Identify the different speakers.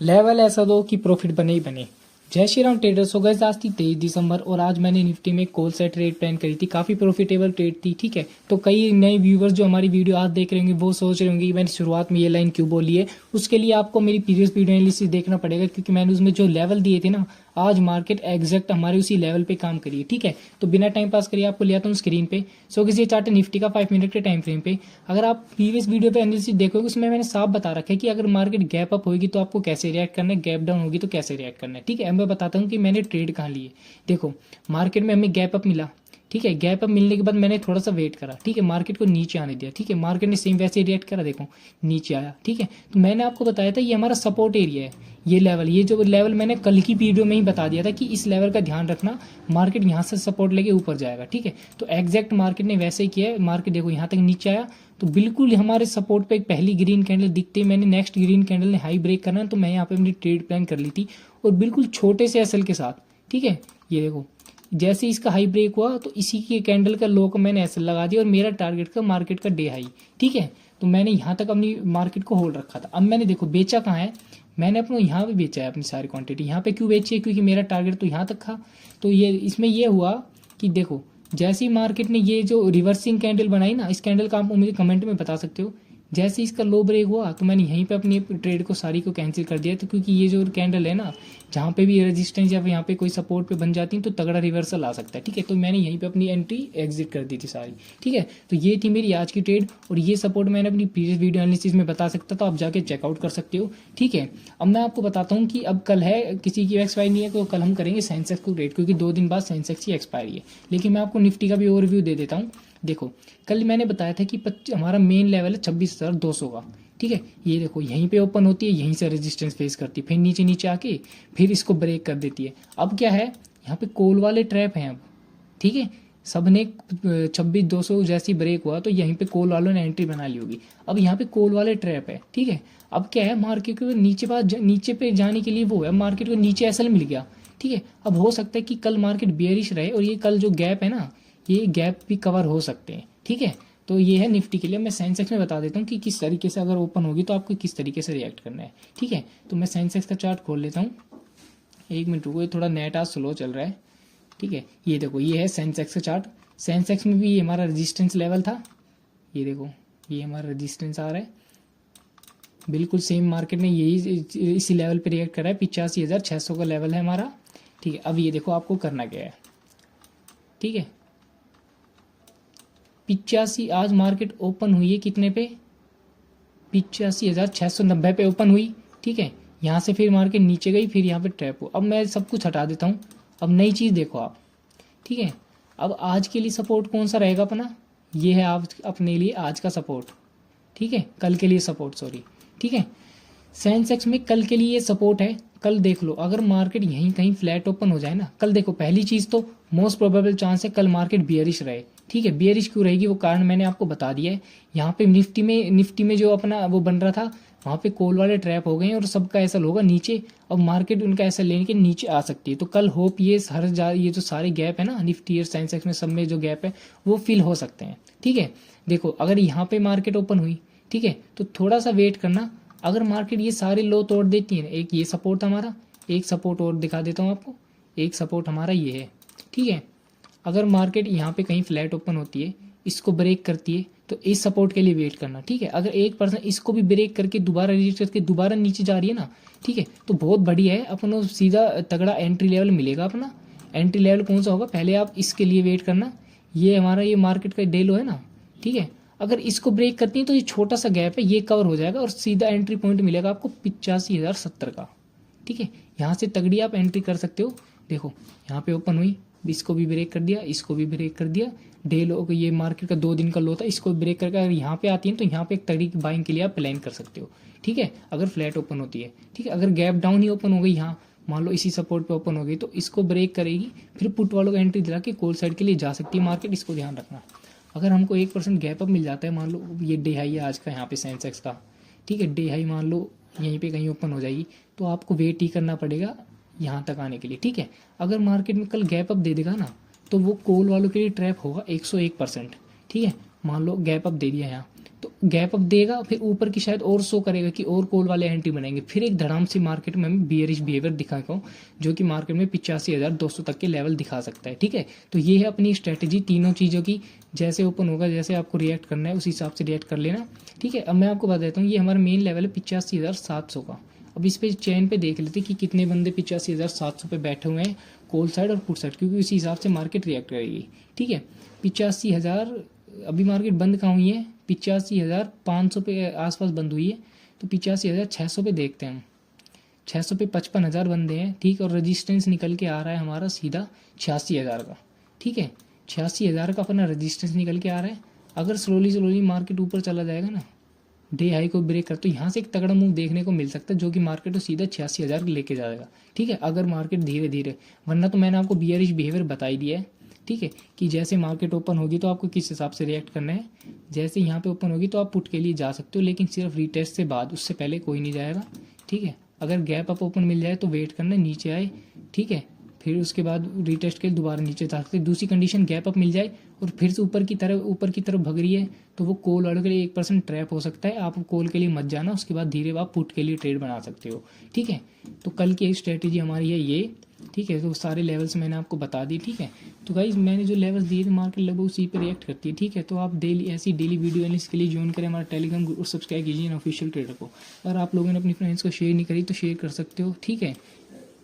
Speaker 1: Level ऐसा दो कि प्रॉफिट बने ही बने। जय श्री राम ट्रेडर्स। हो गए आज थी 23 दिसंबर और आज मैंने निफ्टी में कॉल सेट ट्रेड प्लान करी थी। काफ़ी प्रॉफिटेबल ट्रेड थी। ठीक है, तो कई नए व्यूवर्स जो हमारी वीडियो आज देख रहे होंगे वो सोच रहे होंगे कि मैंने शुरुआत में ये लाइन क्यों बोली है। उसके लिए आपको मेरी प्रीवियस वीडियो एनालिसिस देखना पड़ेगा, क्योंकि मैंने उसमें जो लेवल दिए थे ना, आज मार्केट एग्जैक्ट हमारे उसी लेवल पे काम करिए। ठीक है, तो बिना टाइम पास करिए आपको ले आता हूँ स्क्रीन पे। सो किसी चार्ट निफ्टी का 5 मिनट के टाइम फ्रेम पे अगर आप प्रीवियस वीडियो पे एनालिसिस देखोगे उसमें मैंने साफ बता रखा है कि अगर मार्केट गैप अप होगी तो आपको कैसे रिएक्ट करना है, गैप डाउन होगी तो कैसे रिएक्ट करना है। ठीक है, अब मैं बताता हूँ कि मैंने ट्रेड कहाँ लिए। देखो, मार्केट में हमें गैप अप मिला। ठीक है, गैप अप मिलने के बाद मैंने थोड़ा सा वेट करा। ठीक है, मार्केट को नीचे आने दिया। ठीक है, मार्केट ने सेम वैसे रिएक्ट करा, देखो नीचे आया। ठीक है, तो मैंने आपको बताया था ये हमारा सपोर्ट एरिया है। ये लेवल, ये जो लेवल मैंने कल की वीडियो में ही बता दिया था कि इस लेवल का ध्यान रखना, मार्केट यहाँ से सपोर्ट लेके ऊपर जाएगा। ठीक है, तो एग्जैक्ट मार्केट ने वैसे ही किया है। मार्केट देखो यहाँ तक नीचे आया तो बिल्कुल हमारे सपोर्ट पे एक पहली ग्रीन कैंडल दिखते ही मैंने नेक्स्ट ग्रीन कैंडल ने हाई ब्रेक करना है, तो मैं यहाँ पे अपनी ट्रेड प्लान कर ली थी और बिल्कुल छोटे से एसएल के साथ। ठीक है, ये देखो जैसे इसका हाई ब्रेक हुआ तो इसी के कैंडल का लो को मैंने एसएल लगा दिया और मेरा टारगेट का मार्केट का डे हाई। ठीक है, तो मैंने यहाँ तक अपनी मार्केट को होल्ड रखा था। अब मैंने देखो बेचा कहाँ है, मैंने अपना यहाँ पे बेचा है अपनी सारी क्वांटिटी। यहाँ पे क्यों बेची है, क्योंकि मेरा टारगेट तो यहाँ तक था। तो ये इसमें ये हुआ कि देखो जैसे ही मार्केट ने ये जो रिवर्सिंग कैंडल बनाई ना, इस कैंडल का आप मुझे कमेंट में बता सकते हो। जैसे इसका लो ब्रेक हुआ तो मैंने यहीं पे अपनी ट्रेड को सारी को कैंसिल कर दिया। तो क्योंकि ये जो कैंडल है ना, जहाँ पे भी रेजिस्टेंस या यहाँ पे कोई सपोर्ट पे बन जाती है तो तगड़ा रिवर्सल आ सकता है। ठीक है, तो मैंने यहीं पे अपनी एंट्री एग्जिट कर दी थी सारी। ठीक है, तो ये थी मेरी आज की ट्रेड और ये सपोर्ट मैंने अपनी प्रीवियस वीडियो एनालिसिस में बता सकता, तो आप जाके चेकआउट कर सकते हो। ठीक है, अब मैं आपको बताता हूँ कि अब कल है, किसी की एक्सपायरी नहीं है, तो कल हम करेंगे सेंसेक्स को ट्रेड, क्योंकि 2 दिन बाद सेंसेक्स की एक्सपायरी है। लेकिन मैं आपको निफ्टी का भी ओवरव्यू दे देता हूँ। देखो, कल मैंने बताया था कि हमारा मेन लेवल है 26,200 का। ठीक है, ये देखो यहीं पे ओपन होती है, यहीं से रेजिस्टेंस फेस करती है, फिर नीचे नीचे आके फिर इसको ब्रेक कर देती है। अब क्या है, यहाँ पे कॉल वाले ट्रैप हैं अब। ठीक है, सब ने 26,200 जैसी ब्रेक हुआ तो यहीं पे कॉल वालों ने एंट्री बना ली होगी। अब यहाँ पे कॉल वाले ट्रैप है। ठीक है, अब क्या है, मार्केट को नीचे पे जाने के लिए वो है, मार्केट को नीचे एसएल मिल गया। ठीक है, अब हो सकता है कि कल मार्केट बेयरिश रहे और ये कल जो गैप है ना, ये गैप भी कवर हो सकते हैं। ठीक है, तो ये है निफ्टी के लिए। मैं सेंसेक्स में बता देता हूँ कि किस तरीके से अगर ओपन होगी तो आपको किस तरीके से रिएक्ट करना है। ठीक है, तो मैं सेंसेक्स का चार्ट खोल लेता हूँ। 1 मिनट रुको, ये थोड़ा नेट आज स्लो चल रहा है। ठीक है, ये देखो ये है सेंसेक्स का चार्ट। सेंसेक्स में भी ये हमारा रेजिस्टेंस लेवल था। ये देखो ये हमारा रेजिस्टेंस आ रहा है, बिल्कुल सेम मार्केट ने यही इसी लेवल पे रिएक्ट करा है। 85,600 का लेवल है हमारा। ठीक है, अब ये देखो आपको करना क्या है। ठीक है, 85 आज मार्केट ओपन हुई है कितने पे, 85,690 पे ओपन हुई। ठीक है, यहाँ से फिर मार्केट नीचे गई, फिर यहाँ पे ट्रैप हो। अब मैं सब कुछ हटा देता हूँ, अब नई चीज़ देखो आप। ठीक है, अब आज के लिए सपोर्ट कौन सा रहेगा अपना, ये है आप अपने लिए आज का सपोर्ट। ठीक है, कल के लिए सपोर्ट, सॉरी। ठीक है, सेंसेक्स में कल के लिए ये सपोर्ट है। कल देख लो अगर मार्केट यहीं कहीं फ्लैट ओपन हो जाए ना, कल देखो पहली चीज़ तो मोस्ट प्रोबेबल चांस है कल मार्केट बियरिश रहे। ठीक है, बियरिश क्यों रहेगी वो कारण मैंने आपको बता दिया है। यहाँ पे निफ्टी में जो अपना वो बन रहा था, वहाँ पे कॉल वाले ट्रैप हो गए हैं और सबका ऐसा होगा नीचे। अब मार्केट उनका ऐसा लेने के नीचे आ सकती है। तो कल होप ये ये जो सारे गैप है ना निफ्टी और सेंसेक्स में, सब में जो गैप है वो फिल हो सकते हैं। ठीक है, देखो अगर यहाँ पे मार्केट ओपन हुई, ठीक है, तो थोड़ा सा वेट करना। अगर मार्केट ये सारे लो तोड़ देती है, एक ये सपोर्ट हमारा, एक सपोर्ट और दिखा देता हूँ आपको, एक सपोर्ट हमारा ये है। ठीक है, अगर मार्केट यहाँ पे कहीं फ्लैट ओपन होती है, इसको ब्रेक करती है, तो इस सपोर्ट के लिए वेट करना। ठीक है, अगर 1% इसको भी ब्रेक करके दोबारा रिलीज करके दोबारा नीचे जा रही है ना, ठीक है, तो बहुत बढ़िया है, अपना सीधा तगड़ा एंट्री लेवल मिलेगा। अपना एंट्री लेवल कौन सा होगा, पहले आप इसके लिए वेट करना। ये हमारा ये मार्केट का डे लो है ना। ठीक है, अगर इसको ब्रेक करती है तो ये छोटा सा गैप है, ये कवर हो जाएगा और सीधा एंट्री पॉइंट मिलेगा आपको 85,070 का। ठीक है, यहाँ से तगड़ी आप एंट्री कर सकते हो। देखो यहाँ पे ओपन हुई, इसको भी ब्रेक कर दिया, इसको भी ब्रेक कर दिया। डे लो, ये मार्केट का 2 दिन का लो था, इसको ब्रेक करके अगर यहाँ पे आती है तो यहाँ पे एक तगड़ी बाइंग के लिए आप प्लान कर सकते हो। ठीक है, अगर फ्लैट ओपन होती है। ठीक है, अगर गैप डाउन ही ओपन हो गई, यहाँ मान लो इसी सपोर्ट पे ओपन हो गई, तो इसको ब्रेक करेगी, फिर पुट वालों को एंट्री दिला के कॉल साइड के लिए जा सकती है मार्केट। इसको ध्यान रखना। अगर हमको 1% गैप अप मिल जाता है, मान लो ये डे हाई है आज का यहाँ पे सेंसेक्स का। ठीक है, डे हाई मान लो यहीं पे कहीं ओपन हो जाएगी, तो आपको वेट ही करना पड़ेगा यहाँ तक आने के लिए। ठीक है, अगर मार्केट में कल गैप अप दे देगा ना, तो वो कॉल वालों के लिए ट्रैप होगा 101%। ठीक है, मान लो गैप अप दे दिया यहाँ, तो गैप अप देगा, फिर ऊपर की शायद और शो करेगा कि और कॉल वाले एंट्री बनेंगे, फिर एक धड़ाम से मार्केट में हमें बियरिश बिहेवियर दिखाएगा जो कि मार्केट में 85,200 तक के लेवल दिखा सकता है। ठीक है, तो ये है अपनी स्ट्रेटेजी तीनों चीज़ों की। जैसे ओपन होगा, जैसे आपको रिएक्ट करना है उस हिसाब से रिएक्ट कर लेना। ठीक है, अब मैं आपको बता देता हूँ, ये हमारा मेन लेवल है 85,700 का। अब इस पे चेन पे देख लेते कि कितने बंदे 85,700 पे बैठे हुए हैं कॉल साइड और पुट साइड, क्योंकि उसी हिसाब से मार्केट रिएक्ट करेगी। ठीक है, 85,000 अभी मार्केट बंद कहाँ हुई है, 85,500 पे आसपास बंद हुई है। तो 85,600 पे देखते हैं हम, 600 पे 55,000 बंदे हैं। ठीक, और रजिस्टेंस निकल के आ रहा है हमारा सीधा 86,000 का। ठीक है, 86,000 का अपना रजिस्टेंस निकल के आ रहा है। अगर स्लोली मार्केट ऊपर चला जाएगा ना, डे हाई को ब्रेक कर, तो यहाँ से एक तगड़ा मूव देखने को मिल सकता है जो कि मार्केट को सीधा 86,000 लेके जाएगा। ठीक है, अगर मार्केट धीरे धीरे, वरना तो मैंने आपको बियरिश बिहेवियर बता ही दिया है। ठीक है, कि जैसे मार्केट ओपन होगी तो आपको किस हिसाब से रिएक्ट करना है। जैसे यहाँ पे ओपन होगी तो आप पुट के लिए जा सकते हो, लेकिन सिर्फ रीटेस्ट से बाद, उससे पहले कोई नहीं जाएगा। ठीक है, अगर गैप अप ओपन मिल जाए तो वेट करना, नीचे आए। ठीक है, फिर उसके बाद रीटेस्ट के दोबारा नीचे जा सकते। दूसरी कंडीशन, गैप अप मिल जाए और फिर से ऊपर की तरफ भग रही है, तो वो कॉल वालों के लिए 1% ट्रैप हो सकता है। आप कॉल के लिए मत जाना, उसके बाद धीरे आप पुट के लिए ट्रेड बना सकते हो। ठीक है, तो कल की स्ट्रेटेजी हमारी है ये। ठीक है, तो सारे लेवल्स मैंने आपको बता दी। ठीक है, तो गाइज मैंने जो लेवल्स दिए थे, मार्केट लगभग उसी पे रिएक्ट करती है। ठीक है, तो आप डेली ऐसी डेली वीडियो एनालिसिस के लिए ज्वाइन करें हमारा टेलीग्राम ग्रुप और सब्सक्राइब कीजिए ना ऑफिशियल ट्रेडर को। अगर आप लोगों ने अपनी फ्रेंड्स को शेयर नहीं करी तो शेयर कर सकते हो। ठीक है,